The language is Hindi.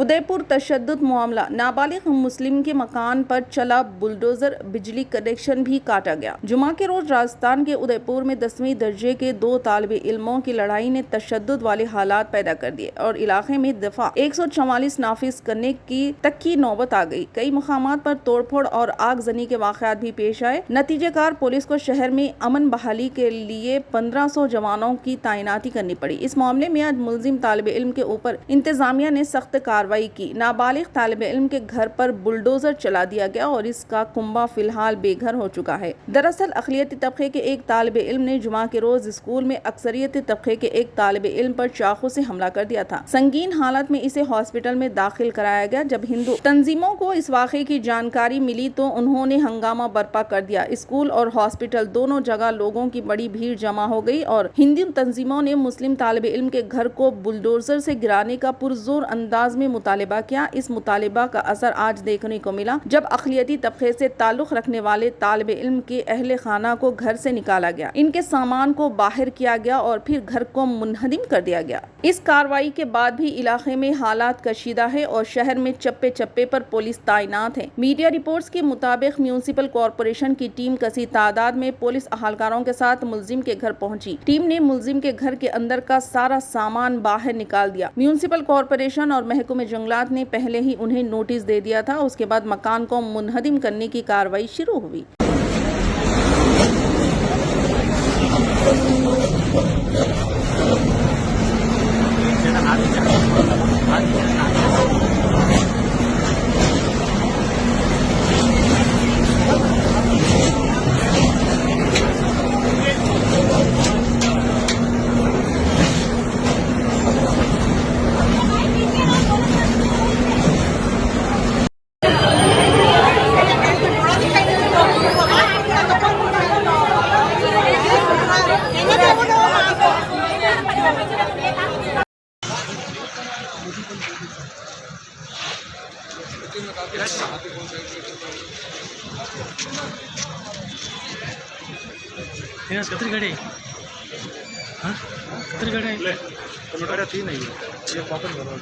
उदयपुर तशद्दुद मामला। नाबालिग मुस्लिम के मकान पर चला बुलडोजर, बिजली कनेक्शन भी काटा गया। जुमा के रोज राजस्थान के उदयपुर में 10वीं दर्जे के 2 तालिबे इल्मों की लड़ाई ने तशद्दुद वाले हालात पैदा कर दिए और इलाके में दफा 144 नाफिज करने की नौबत आ गई। कई मुकामात पर तोड़फोड़ और आगजनी के वाकयात भी पेश आए। नतीजेकार पुलिस को शहर में अमन बहाली के लिए 1500 जवानों की तैनाती करनी पड़ी। इस मामले में आज मुलजिम तालिबे इल्म के ऊपर इंतजामिया ने सख्त कार्रवाई की। नाबालिग तालिबे इल्म के घर पर बुलडोजर चला दिया गया और इसका कुंबा फिलहाल बेघर हो चुका है। दरअसल अक़लियती तबके के एक तालिबे इल्म ने जुमा के रोज स्कूल में अक्सरियती तबके के एक तालिबे इल्म पर चाकू से हमला कर दिया था। संगीन हालत में इसे हॉस्पिटल में दाखिल कराया गया। जब हिंदू तंजीमों को इस वाक़े की जानकारी मिली तो उन्होंने हंगामा बर्पा कर दिया। स्कूल और हॉस्पिटल दोनों जगह लोगों की बड़ी भीड़ जमा हो गई और हिंदू तंजीमों ने मुस्लिम तालिबे इल्म के घर को बुलडोजर से गिराने का पुरजोर अंदाज में मुतालिबा किया। इस मुतालिबा का असर आज देखने को मिला जब अक़लियती तबके से ताल्लुक़ रखने वाले तालिबे इल्म के अहले खाना को घर से निकाला गया, इनके सामान को बाहर किया गया और फिर घर को मुनहदिम कर दिया गया। इस कार्रवाई के बाद भी इलाके में हालात कशीदा है और शहर में चप्पे चप्पे पर पुलिस तैनात है। मीडिया रिपोर्ट्स के मुताबिक म्यूनिसिपल कॉरपोरेशन की टीम कसी तादाद में पुलिस अहलकारों के साथ मुलजिम के घर पहुंची। टीम ने मुलजिम के घर के अंदर का सारा सामान बाहर निकाल दिया। म्यूनिसिपल कॉरपोरेशन और महकमे जंगलात ने पहले ही उन्हें नोटिस दे दिया था। उसके बाद मकान को मुनहदिम करने की कार्रवाई शुरू हुई। कितनी गाड़ी? हाँ, कितनी गाड़ी? गाड़ी 3 है ये वापस करो।